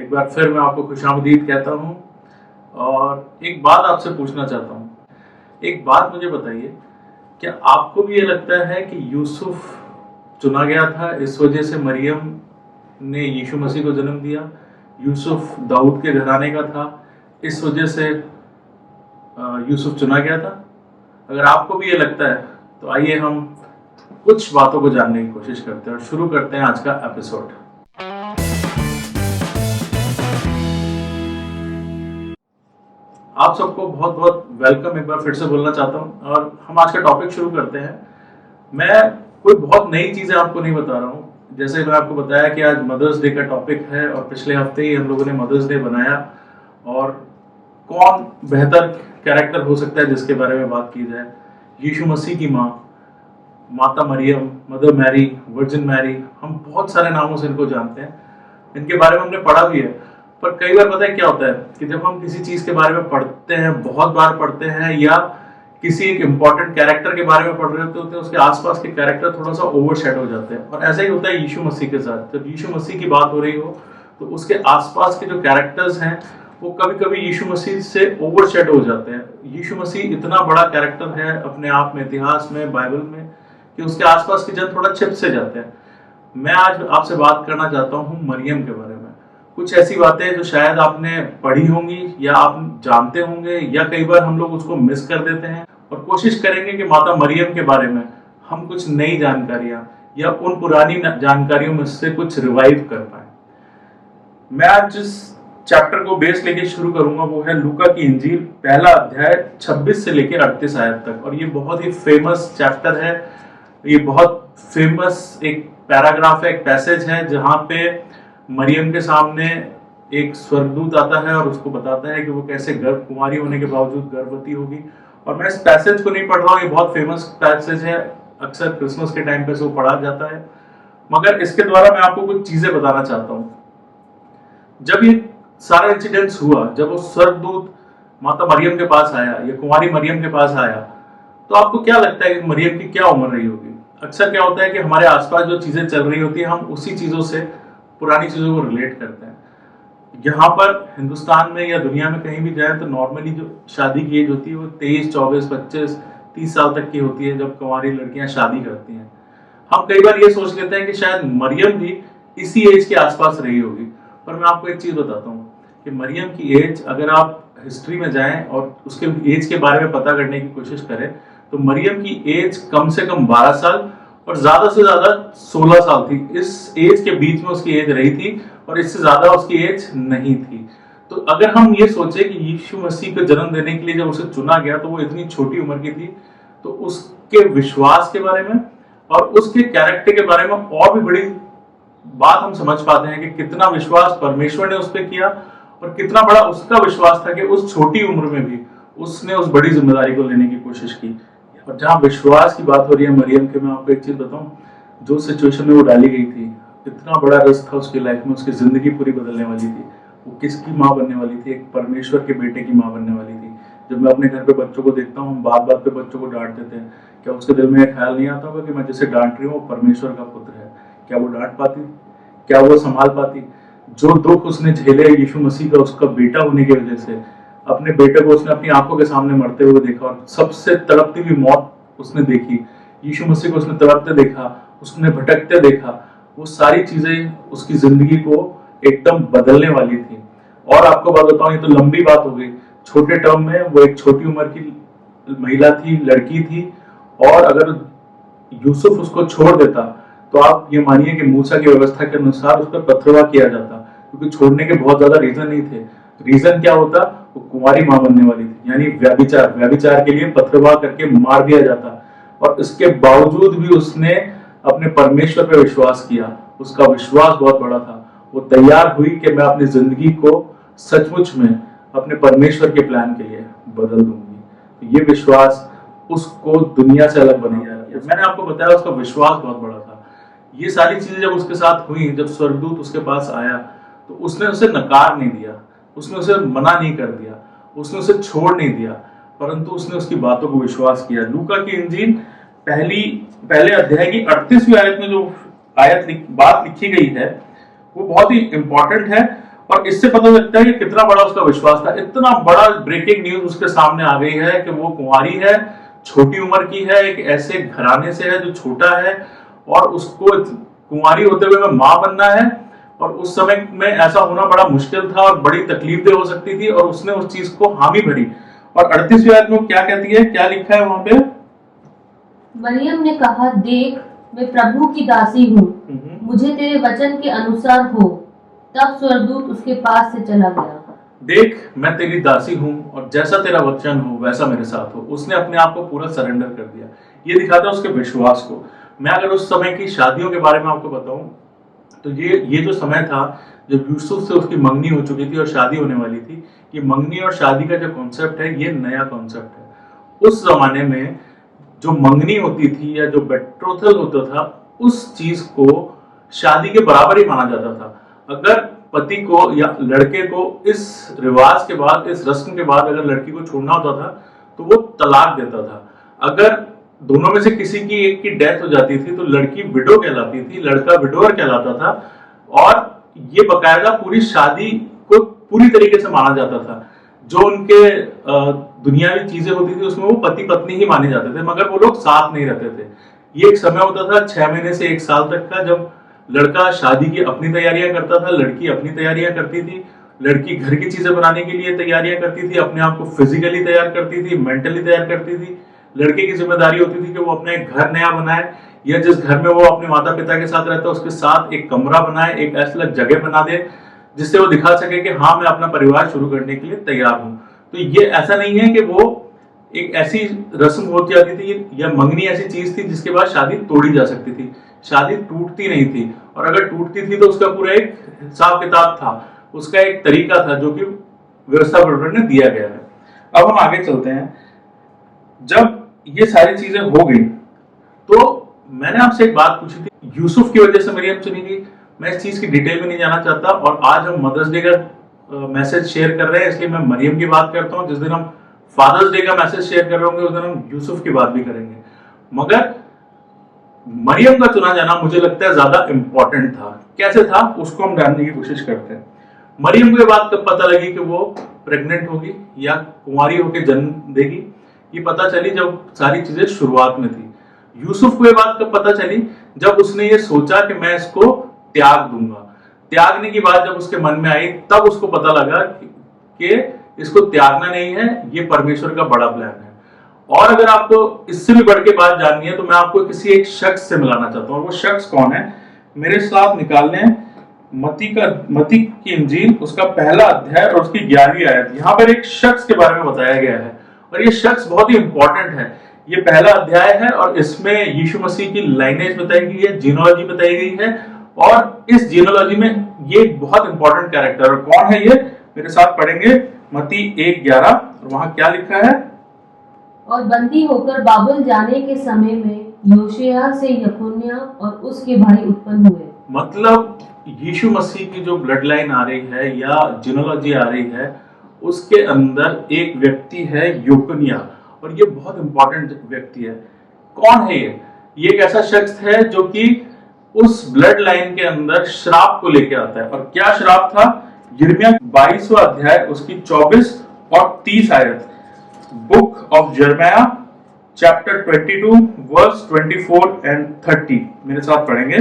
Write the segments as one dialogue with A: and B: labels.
A: एक बार फिर मैं आपको खुशामदीद कहता हूँ और एक बात आपसे पूछना चाहता हूँ। एक बात मुझे बताइए, क्या आपको भी ये लगता है कि यूसुफ चुना गया था इस वजह से मरियम ने यीशु मसीह को जन्म दिया? यूसुफ दाऊद के घराने का था, इस वजह से यूसुफ चुना गया था? अगर आपको भी ये लगता है तो आइए हम कुछ बातों को जानने की कोशिश करते हैं और शुरू करते हैं आज का एपिसोड। आप सबको बहुत बहुत वेलकम एक बार फिर से बोलना चाहता हूं और हम आज का टॉपिक शुरू करते हैं। मैं कोई बहुत नई चीजें आपको नहीं बता रहा हूं। जैसे मैं आपको बताया कि आज मदर्स डे का टॉपिक है और पिछले हफ्ते ही हम लोगों ने मदर्स डे बनाया और कौन बेहतर कैरेक्टर हो सकता है जिसके बारे में बात की जाए। यीशु मसीह की माँ, माता Mariam, mother Mary, virgin Mary, हम बहुत सारे नामों से इनको जानते हैं, इनके बारे में हमने पढ़ा भी है। पर कई बार पता है क्या होता है कि जब हम किसी चीज के बारे में पढ़ते हैं, बहुत बार पढ़ते हैं, या किसी एक इम्पोर्टेंट कैरेक्टर के बारे में पढ़ रहे होते हैं, उसके आसपास के कैरेक्टर थोड़ा सा ओवरशैडो हो जाते हैं। और ऐसा ही होता है यीशु मसीह के साथ। जब यीशु मसीह की बात हो रही हो तो उसके आसपास के जो कैरेक्टर्स हैं वो कभी कभी यीशु मसीह से ओवरशैडो हो जाते हैं। यीशु मसीह इतना बड़ा कैरेक्टर है अपने आप में, इतिहास में, बाइबल में, कि उसके आसपास के जन थोड़ा छिप से जाते हैं। मैं आज आपसे बात करना चाहता हूँ मरियम के बारे में। कुछ ऐसी बातें जो शायद आपने पढ़ी होंगी या आप जानते होंगे, या कई बार हम लोग उसको मिस कर देते हैं, और कोशिश करेंगे कि माता मरियम के बारे में हम कुछ नई जानकारियां या उन पुरानी जानकारियों में से कुछ रिवाइव कर पाए। मैं आज जिस चैप्टर को बेस लेके शुरू करूंगा वो है लूका की इंजील, पहला अध्याय 26 से लेकर 38 आयत तक। और ये बहुत ही फेमस चैप्टर है, ये बहुत फेमस एक पैराग्राफ है, एक पैसेज है, जहां पे मरियम के सामने एक स्वर्गदूत आता है और उसको बताता है कि वो कैसे कुमारी होने के बावजूद गर्भवती होगी। और मैं इस पैसेज को नहीं पढ़ रहा हूँ, ये बहुत फेमस पैसेज है, अक्सर क्रिसमस के टाइम पे से वो पढ़ा जाता है, मगर इसके द्वारा मैं आपको कुछ चीजें बताना चाहता हूँ। जब ये सारा इंसिडेंट्स हुआ, जब वो स्वर्गदूत माता मरियम के पास आया या कुमारी मरियम के पास आया, तो आपको क्या लगता है कि मरियम की क्या उम्र रही होगी? अक्सर क्या होता है कि हमारे आसपास जो चीजें चल रही होती है हम उसी चीजों से, पुरानी चीजों को रिलेट करते हैं। यहाँ पर हिंदुस्तान में या दुनिया में कहीं भी जाए तो नॉर्मली जो शादी की एज होती है वो 23, 24, 25, 30 साल तक की होती है जब कुंवारी लड़कियां शादी करती हैं। हम कई बार ये सोच लेते हैं कि शायद मरियम भी इसी एज के आसपास रही होगी। पर मैं आपको एक चीज बताता हूँ कि मरियम की एज, अगर आप हिस्ट्री में जाएं और उसके एज के बारे में पता करने की कोशिश करें, तो मरियम की एज कम से कम 12 साल और ज्यादा से ज्यादा 16 साल थी। इस एज के बीच में उसकी एज रही थी और इससे ज्यादा उसकी एज नहीं थी। तो अगर हम ये सोचे कि यीशु मसीह को जन्म देने के लिए जब उसे चुना गया तो वो इतनी छोटी उम्र की थी, तो उसके विश्वास के बारे में और उसके कैरेक्टर के बारे में और भी बड़ी बात हम समझ पाते हैं कि कितना विश्वास परमेश्वर ने उस पर किया और कितना बड़ा उसका विश्वास था कि उस छोटी उम्र में भी उसने उस बड़ी जिम्मेदारी को लेने की कोशिश की। और जहाँ विश्वास की बात हो रही है मरियम के, मैं आपको एक चीज बताऊं, जो सिचुएशन में वो डाली गई थी, इतना बड़ा रिस्क था उसकी लाइफ में, उसकी जिंदगी पूरी बदलने वाली थी। वो किसकी माँ बनने वाली थी? एक परमेश्वर के बेटे की माँ बनने वाली थी। जब मैं अपने घर पे बच्चों को देखता हूँ, हम बात बात पे बच्चों को डांट देते हैं, क्या उसके दिल में ख्याल नहीं आता होगा कि मैं जिसे डांट रही हूँ वो परमेश्वर का पुत्र है? क्या वो डांट पाती? क्या वो संभाल पाती? जो दुख उसने झेले यीशु मसीह का, उसका बेटा होने की वजह से, अपने बेटे को उसने अपनी आंखों के सामने मरते हुए देखा और सबसे तड़पती हुई मौत उसने देखी। यीशु मसीह को उसने तड़पते देखा, उसने भटकते देखा। वो सारी चीजें उसकी जिंदगी को एकदम बदलने वाली थी। और आपको बात बताऊं, ये तो लंबी बात हो गई। छोटे टर्म में वो एक छोटी उम्र की महिला थी, लड़की थी, और अगर यूसुफ उसको छोड़ देता तो आप ये मानिए कि मूसा की व्यवस्था के अनुसार उस पर पथरवाह किया जाता, क्योंकि छोड़ने के बहुत ज्यादा रीजन नहीं थे। रीजन क्या होता? वो कुंवारी मां बनने वाली थी, यानी व्यभिचार के लिए पथरवाह करके मार दिया जाता। और इसके बावजूद भी उसने अपने परमेश्वर पर विश्वास किया। उसका विश्वास बहुत बड़ा था। वो तैयार हुई कि मैं अपनी जिंदगी को सचमुच में अपने परमेश्वर के प्लान के लिए बदल दूंगी। ये विश्वास उसको दुनिया से अलग बना दिया। मैंने आपको बताया उसका विश्वास बहुत बड़ा था। ये सारी चीजें जब उसके साथ हुई, जब स्वर्गदूत उसके पास आया, तो उसने उसे नकार नहीं दिया, उसने उसे मना नहीं कर दिया, उसने उसे छोड़ नहीं दिया, परंतु उसने उसकी बातों को विश्वास किया। लूका की इंजील पहले अध्याय की 38वीं आयत में जो बात लिखी गई है वो बहुत ही इंपॉर्टेंट है और इससे पता लगता है कि कितना बड़ा उसका विश्वास था। इतना बड़ा ब्रेकिंग न्यूज उसके सामने आ गई है कि वो कुंवारी है, छोटी उम्र की है, एक ऐसे घराने से है जो छोटा है, और उसको कुंवारी होते हुए में मां बनना है। और उस समय में ऐसा होना बड़ा मुश्किल था और बड़ी तकलीफदेह हो सकती थी, और उसने उस चीज को हामी भरी। और 38वीं आयत में क्या कहती है, क्या लिखा है वहां पे?
B: मरियम ने कहा, देख मैं प्रभु की दासी हूँ, मुझे तेरे वचन के अनुसार हो। तब स्वर्गदूत उसके पास से चला गया।
A: देख मैं तेरी दासी हूँ और जैसा तेरा वचन हो वैसा मेरे साथ हो। उसने अपने आप को पूरा सरेंडर कर दिया। ये दिखाता है उसके विश्वास को। मैं अगर उस समय की शादियों के बारे में आपको बताऊं तो ये जो समय था जब यूसुफ से उसकी मंगनी हो चुकी थी और शादी होने वाली थी, ये मंगनी और शादी का जो कॉन्सेप्ट है ये नया कॉन्सेप्ट है। उस जमाने में जो मंगनी होती थी या जो बेट्रोथल होता था, उस चीज को शादी के बराबर ही माना जाता था। अगर पति को या लड़के को इस रिवाज के बाद, इस रस्म के बाद अगर लड़की को छोड़ना होता था तो वो तलाक देता था। अगर दोनों में से किसी की एक की डेथ हो जाती थी तो लड़की विडो कहलाती थी, लड़का विडोअर कहलाता था। और ये बकायदा पूरी शादी को पूरी तरीके से माना जाता था। जो उनके दुनियावी चीजें होती थी उसमें वो पति पत्नी ही माने जाते थे, मगर वो लोग साथ नहीं रहते थे। ये एक समय होता था 6 महीने से 1 साल तक का, जब लड़का शादी की अपनी तैयारियां करता था, लड़की अपनी तैयारियां करती थी। लड़की घर की चीजें बनाने के लिए तैयारियां करती थी, अपने आप को फिजिकली तैयार करती थी, मेंटली तैयार करती थी। लड़के की जिम्मेदारी होती थी कि वो अपना एक घर नया बनाए, या जिस घर में वो अपने माता पिता के साथ रहता है उसके साथ एक कमरा बनाए, एक ऐसा जगह बना दे जिससे वो दिखा सके कि हाँ मैं अपना परिवार शुरू करने के लिए तैयार हूं। तो ये ऐसा नहीं है कि वो एक ऐसी रस्म होती जाती थी या मंगनी ऐसी चीज थी जिसके बाद शादी तोड़ी जा सकती थी। शादी टूटती नहीं थी, और अगर टूटती थी तो उसका पूरा एक हिसाब किताब था, उसका एक तरीका था जो कि व्यवस्था ने दिया गया है। अब हम आगे चलते हैं। जब ये सारी चीजें हो गई तो मैंने आपसे एक बात पूछी थी, यूसुफ की वजह से मरियम चुनी गई। मैं इस चीज की डिटेल में नहीं जाना चाहता, और आज हम मदर्स डे का मैसेज शेयर कर रहे हैं, इसलिए मैं मरियम की बात करता हूँ। जिस दिन हम फादर्स डे का मैसेज शेयर कर रहे होंगे उस दिन हम यूसुफ की बात भी करेंगे। मगर मरियम का चुना जाना मुझे लगता है ज्यादा इंपॉर्टेंट था। कैसे था उसको हम जानने की कोशिश करते हैं। मरियम को ये बात कब पता लगी कि वो प्रेग्नेंट होगी या कुंवारी होकर जन्म देगी? ये पता चली जब सारी चीजें शुरुआत में थी। यूसुफ को ये बात कब पता चली? जब उसने ये सोचा कि मैं इसको त्याग दूंगा। त्यागने की बात जब उसके मन में आई तब उसको पता लगा कि इसको त्यागना नहीं है, ये परमेश्वर का बड़ा प्लान है। और अगर आपको इससे भी बढ़ के बात जाननी है तो मैं आपको किसी एक शख्स से मिलाना चाहता हूँ। वो शख्स कौन है? मेरे साथ निकालने मत्ती की इंजील, उसका पहला अध्याय और उसकी 11वीं आयत। यहाँ पर एक शख्स के बारे में बताया गया है और ये शख्स बहुत ही इंपॉर्टेंट है। ये पहला अध्याय है और इसमें यीशु मसीह की लाइनेज बताई गई है, जीनोलॉजी बताई गई है, और इस जीनोलॉजी में ये एक बहुत इंपॉर्टेंट कैरेक्टर। और कौन है ये? मेरे साथ पढ़ेंगे मत्ती 1:11, और वहां क्या लिखा है?
B: और बंदी होकर बाबुल जाने के समय में योशिय्याह से यकोन्याह और उसके भाई उत्पन्न हुए।
A: मतलब यीशु मसीह की जो ब्लड लाइन आ रही है या जीनोलॉजी आ रही है उसके अंदर एक व्यक्ति है यकोन्याह, और ये बहुत इंपॉर्टेंट व्यक्ति है। कौन है ये? ये एक ऐसा शख्स है जो कि उस ब्लड लाइन के अंदर श्राप को लेके आता है। और क्या श्राप था? यिर्मयाह 22वां अध्याय उसकी 24 और 30 आयत। बुक ऑफ यिर्मयाह चैप्टर 22 वर्स 24 एंड 30 मेरे साथ पढ़ेंगे।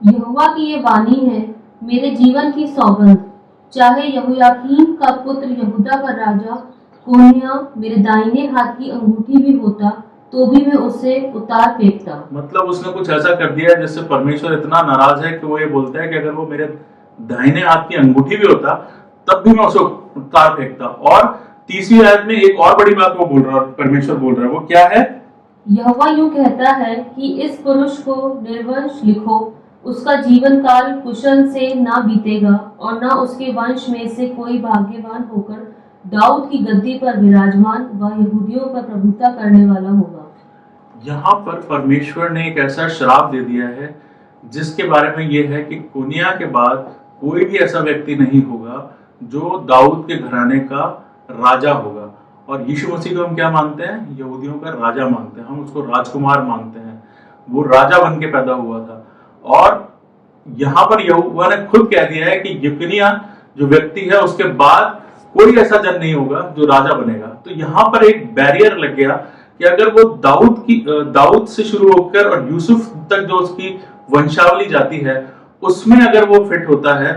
B: यहोवा की ये वाणी है, मेरे जीवन की सौगंध, चाहे यहोयाकीम का पुत्र यहूदा का राजा कोन्याह मेरे दाहिने हाथ की अंगूठी भी होता तो भी मैं उसे उतार फेंकता। मतलब
A: उसने कुछ ऐसा कर दिया जिससे परमेश्वर इतना नाराज है कि वो ये बोलता है कि अगर वो मेरे दाहिने हाथ की अंगूठी भी होता तब भी मैं उसे उतार फेंकता। और 30वीं आयत में एक और बड़ी बात वो बोल रहा है, परमेश्वर बोल रहा है। वो क्या है?
B: यहोवा यूं कहता है कि इस पुरुष को निर्वंश लिखो, उसका जीवन काल कुशल से ना बीतेगा और ना उसके वंश में से कोई भाग्यवान होकर दाऊद की गद्दी पर विराजमान व यहूदियों पर प्रभुता करने वाला होगा।
A: यहाँ पर परमेश्वर ने एक ऐसा श्राप दे दिया है जिसके बारे में यह है कि कोनिया के बाद कोई भी ऐसा व्यक्ति नहीं होगा जो दाऊद के घराने का राजा होगा। और यीशु मसीह को हम क्या मानते हैं? यहूदियों का राजा मानते हैं, हम उसको राजकुमार मानते हैं। वो राजा बन के पैदा हुआ था। और यहाँ पर यहोवा ने खुद कह दिया है कि यकुनिया जो व्यक्ति है उसके बाद कोई ऐसा जन नहीं होगा जो राजा बनेगा। तो यहाँ पर एक बैरियर लग गया कि अगर वो दाऊद से शुरू होकर और यूसुफ तक जो उसकी वंशावली जाती है उसमें अगर वो फिट होता है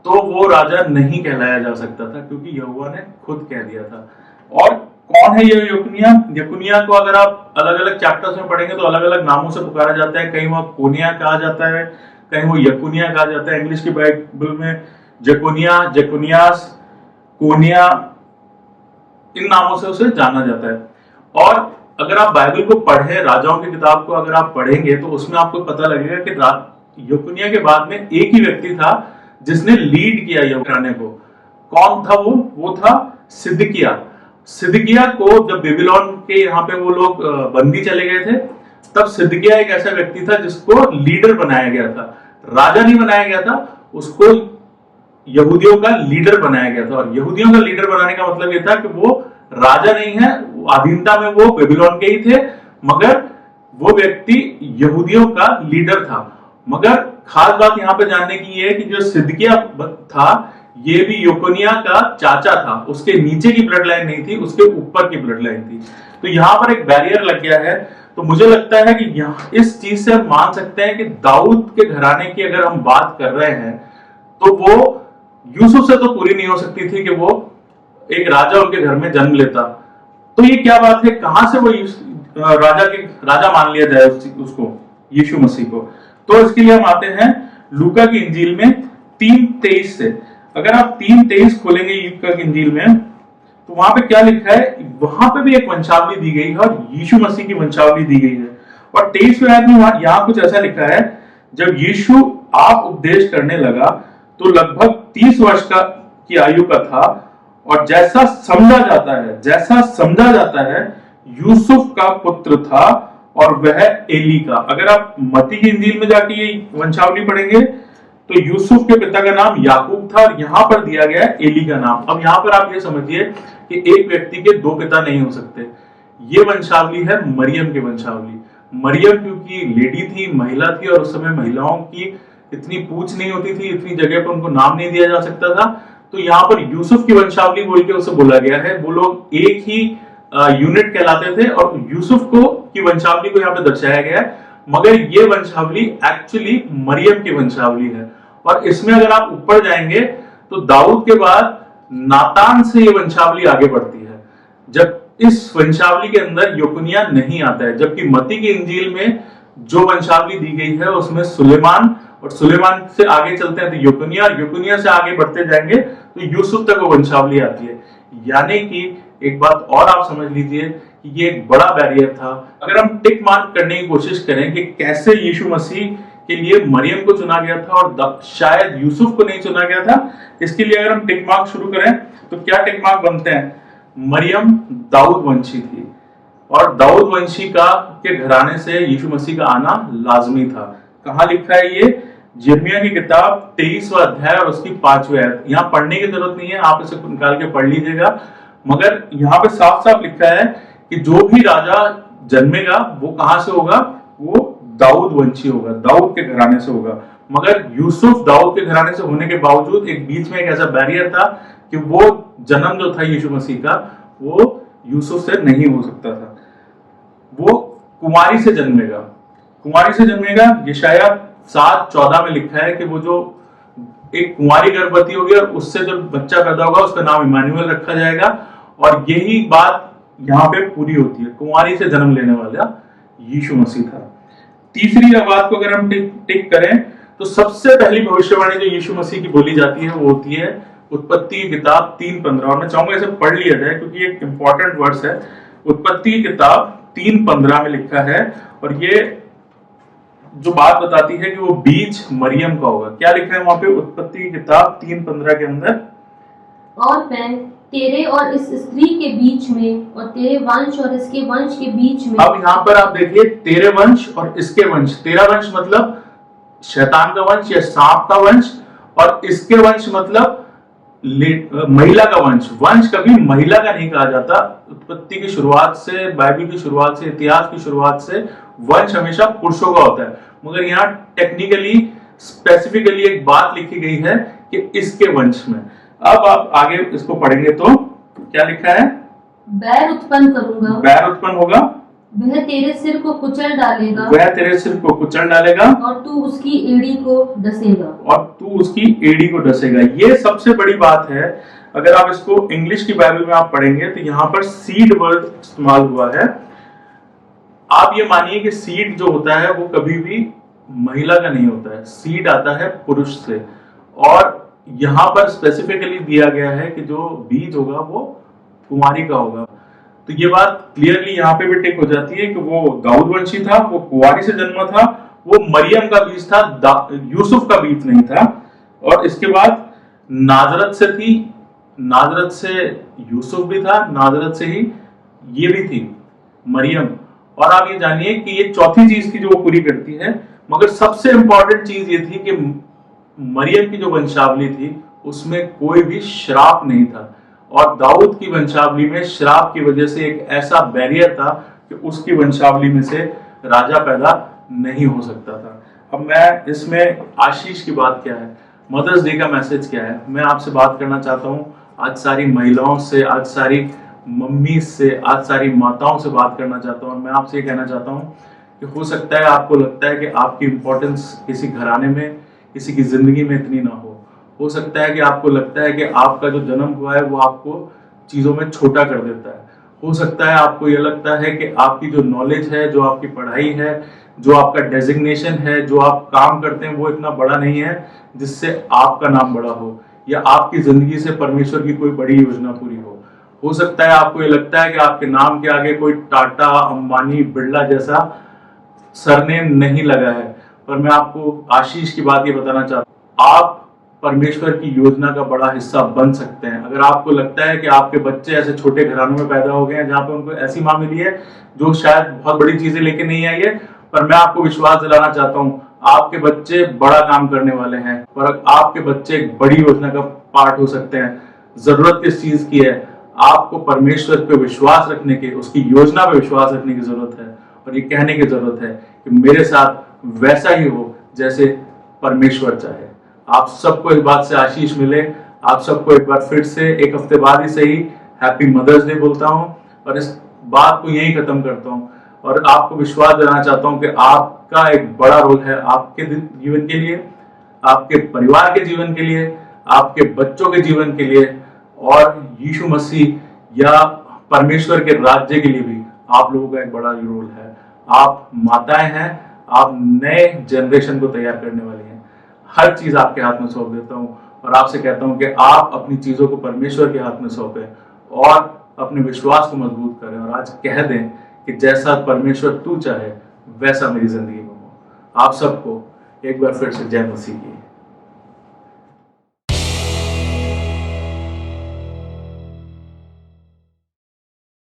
A: तो वो राजा नहीं कहलाया जा सकता था, क्योंकि यहोवा ने खुद कह दिया था। और कौन है ये यकुनिया? यकुनिया को अगर आप अलग अलग चैप्टर्स में पढ़ेंगे तो अलग अलग नामों से पुकारा जाता है। कहीं वो कोनिया कहा जाता है, कहीं वो यकुनिया कहा जाता है। इंग्लिश की बाइबल में जकोनिया, जकोनियास, कोनिया, इन नामों से उसे जाना जाता है। और अगर आप बाइबल को पढ़े, राजाओं की किताब को अगर आप पढ़ेंगे तो उसमें आपको पता लगेगा कि यकुनिया के बाद में एक ही व्यक्ति था जिसने लीड किया यहोवा को। कौन था वो था सिदकिया। सिदकिया को जब बेबीलोन के यहाँ पे वो लोग बंदी चले गए थे, तब सिदकिया एक ऐसा व्यक्ति था जिसको लीडर बनाया गया था। राजा नहीं बनाया गया था, उसको यहूदियों का लीडर बनाया गया था। और यहूदियों का लीडर बनाने का मतलब ये था कि वो राजा नहीं है, अधीनता में वो बेबीलोन के ही थे, मगर वो व्यक्ति यहूदियों का लीडर था। मगर खास बात यहाँ पे जानने की ये है कि जो सिदकिया था ये भी यकोनिया का चाचा था। उसके नीचे की ब्लड लाइन नहीं थी, उसके ऊपर की ब्लड लाइन थी। तो यहाँ पर एक बैरियर लग गया है। तो मुझे लगता है कि यहाँ इस चीज से हम मान सकते हैं कि दाऊद के घराने की अगर हम बात कर रहे हैं तो वो यूसुफ से तो पूरी नहीं हो सकती थी कि वो एक राजा उनके घर में जन्म लेता। तो ये क्या बात है, कहां से वो राजा मान लिया जाए उसको, यीशु मसीह को? तो इसके लिए हम आते हैं लूका की इंजील में 3:23 से। अगर आप 3:23 खोलेंगे लूका की इंजील में तो वहां पे क्या लिखा है, वहां पे भी एक वंशावली दी गई है और यीशु मसीह की वंशावली दी गई है। और 23वें आयत में यहाँ कुछ ऐसा लिखा है, जब यीशु आप उपदेश करने लगा तो लगभग 30 वर्ष की आयु का था और जैसा समझा जाता है यूसुफ का पुत्र था और वह एली का। अगर आप मत्ती की इंजील में जाके ये वंशावली पढ़ेंगे तो यूसुफ के पिता का नाम याकूब था और यहां पर दिया गया है एली का नाम। अब यहां पर आप ये समझिए कि एक व्यक्ति के दो पिता नहीं हो सकते। ये वंशावली है मरियम की वंशावली। मरियम क्योंकि लेडी थी, महिला थी, और उस समय महिलाओं की इतनी पूछ नहीं होती थी, इतनी जगह पर उनको नाम नहीं दिया जा सकता था। तो यहाँ पर यूसुफ की वंशावली बोल के उसे बोला गया है। वो लोग एक ही यूनिट कहलाते थे और यूसुफ की वंशावली को यहाँ पे दर्शाया गया है। मगर ये वंशावली एक्चुअली मरियम की वंशावली है। और इसमें अगर आप ऊपर जाएंगे तो दाऊद के बाद नातान से ये वंशावली आगे बढ़ती है, जब इस वंशावली के अंदर यकुनिया नहीं आता है। जबकि मत्ती की इंजील में जो वंशावली दी गई है उसमें सुलेमान, और सुलेमान से आगे चलते हैं तो यकुनिया, और यकुनिया से आगे बढ़ते जाएंगे तो यूसुफ तक वो वंशावली आती है। यानी कि एक बात और आप समझ लीजिए कि ये एक बड़ा बैरियर था। अगर हम टिक मार्क करने की कोशिश करें कि कैसे यीशु मसीह के लिए मरियम को चुना गया था और शायद यूसुफ को नहीं चुना गया था, इसके लिए अगर हम टिक मार्क शुरू करें तो क्या टिक मार्क बनते हैं? मरियम दाऊद वंशी थी और दाऊद वंशी के घराने से यीशु मसीह का आना लाजमी था। कहाँ लिखा है ये? यिर्मयाह की किताब 23वां अध्याय और उसकी 5वीं आयत। यहाँ पढ़ने की जरूरत नहीं है, आप इसे निकाल के पढ़ लीजिएगा। मगर यहाँ पे साफ साफ लिखा है कि जो भी राजा जन्मेगा वो कहां से होगा? वो दाऊद वंशी होगा, दाऊद के घराने से होगा। मगर यूसुफ दाऊद के घराने से होने के बावजूद एक बीच में एक ऐसा बैरियर था कि वो जन्म जो था यीशु मसीह का वो यूसुफ से नहीं हो सकता था, वो कुमारी से जन्मेगा। कुमारी से जन्मेगा, यशायाह 7:14 में लिखा है कि वो जो एक कुमारी गर्भवती होगी और उससे जो बच्चा पैदा होगा उसका नाम इमानुएल रखा जाएगा। और यही बात यहाँ पे पूरी होती है, कुमारी से जन्म लेने वाला यीशु मसीह था। तीसरी बात को अगर हम टिक करें तो सबसे पहली भविष्यवाणी जो यीशु मसीह की बोली जाती है वो होती है उत्पत्ति की किताब 3:15। और मैं चाहूंगा इसे पढ़ लिया जाए क्योंकि एक इंपॉर्टेंट वर्स है। उत्पत्ति की किताब 3:15 में लिखा है और ये जो बात बताती है कि वो बीज मरियम का होगा। क्या लिखा है वहां पे उत्पत्ति की किताब 3:15 के अंदर? और
B: मैं तेरे और इस स्त्री के बीच में और तेरे वंश और इसके वंश के बीच में।
A: अब यहाँ पर आप देखिए, तेरे वंश और इसके वंश। तेरा वंश मतलब शैतान का वंश या सांप का वंश, और इसके वंश मतलब महिला का वंश। वंश कभी महिला का नहीं कहा जाता। उत्पत्ति की शुरुआत से, बाइबल की शुरुआत से, इतिहास की शुरुआत से वंश हमेशा पुरुषों का होता है। मगर यहाँ टेक्निकली स्पेसिफिकली एक बात लिखी गई है कि इसके वंश में। अब आप आगे इसको पढ़ेंगे तो क्या लिखा है?
B: बैर उत्पन्न करूंगा,
A: बैर उत्पन्न होगा,
B: वह तेरे सिर को कुचल डालेगा,
A: वह तेरे सिर को कुचल डालेगा,
B: और तू उसकी एड़ी को डसेगा।
A: और तू उसकी एड़ी को डसेगा। ये सबसे बड़ी बात है। अगर आप इसको इंग्लिश की बाइबल में आप पढ़ेंगे तो यहाँ पर सीड वर्ड इस्तेमाल हुआ है। आप ये मानिए कि सीड जो होता है वो कभी भी महिला का नहीं होता है, सीड आता है पुरुष से। और यहाँ पर स्पेसिफिकली दिया गया है कि जो बीज होगा वो कुमारी का होगा। तो ये बात क्लियरली यहाँ पे भी टिक हो जाती है कि वो दाऊद वंशी था, वो कुंवारी से जन्मा था, वो मरियम का बीज था, यूसुफ का बीज नहीं था। और इसके बाद नाजरत से थी, नाजरत से यूसुफ भी था, नाजरत से ही ये भी थी मरियम। और आप ये जानिए कि ये चौथी चीज थी जो वो पूरी करती है। मगर सबसे इंपॉर्टेंट चीज ये थी कि मरियम की जो वंशावली थी उसमें कोई भी श्राप नहीं था। और दाऊद की वंशावली में श्राप की वजह से एक ऐसा बैरियर था कि उसकी वंशावली में से राजा पैदा नहीं हो सकता था। अब मैं इसमें आशीष की बात क्या है, मदर्स डे का मैसेज क्या है, मैं आपसे बात करना चाहता हूँ। आज सारी महिलाओं से, आज सारी मम्मी से, आज सारी माताओं से बात करना चाहता हूँ। और मैं आपसे ये कहना चाहता हूँ कि हो सकता है आपको लगता है कि आपकी इंपॉर्टेंस किसी घराने में, किसी की जिंदगी में इतनी ना हो सकता है कि आपको लगता है कि आपका जो जन्म हुआ है वो आपको चीजों में छोटा कर देता है। हो सकता है आपको ये लगता है कि आपकी जो नॉलेज है, जो आपकी पढ़ाई है, जो आपका डेजिग्नेशन है, जो आप काम करते हैं वो इतना बड़ा नहीं है जिससे आपका नाम बड़ा हो या आपकी जिंदगी से परमेश्वर की कोई बड़ी योजना पूरी हो सकता है आपको ये लगता है कि आपके नाम के आगे कोई टाटा, अंबानी, बिरला जैसा सरनेम नहीं लगा है। पर मैं आपको आशीष की बात ये बताना चाहता हूँ, आप परमेश्वर की योजना का बड़ा हिस्सा बन सकते हैं। अगर आपको लगता है कि आपके बच्चे ऐसे छोटे घरानों में पैदा हो गए हैं जहां पे उनको ऐसी माँ मिली है जो शायद बहुत बड़ी चीजें लेके नहीं आई है, पर मैं आपको विश्वास दिलाना चाहता हूँ आपके बच्चे बड़ा काम करने वाले हैं, पर आपके बच्चे एक बड़ी योजना का पार्ट हो सकते हैं। जरूरत किस चीज की है? आपको परमेश्वर पे विश्वास रखने की, उसकी योजना पे विश्वास रखने की जरूरत है और ये कहने की जरूरत है कि मेरे साथ वैसा ही हो जैसे परमेश्वर चाहे। आप सबको इस बात से आशीष मिले। आप सबको एक बार फिर से, एक हफ्ते बाद ही सही, हैप्पी मदर्स डे बोलता हूँ और इस बात को यहीं खत्म करता हूँ। और आपको विश्वास दिलाना चाहता हूँ कि आपका एक बड़ा रोल है आपके जीवन के लिए, आपके परिवार के जीवन के लिए, आपके बच्चों के जीवन के लिए और यीशु मसीह या परमेश्वर के राज्य के लिए भी आप लोगों का एक बड़ा रोल है। आप माताएं हैं, आप नए जनरेशन को तैयार करने वाली हैं। हर चीज आपके हाथ में सौंप देता हूँ और आपसे कहता हूँ कि आप अपनी चीजों को परमेश्वर के हाथ में सौंपें और अपने विश्वास को मजबूत करें और आज कह दें कि जैसा परमेश्वर तू चाहे वैसा मेरी जिंदगी में हो। आप सबको एक बार फिर से जय मसीह की।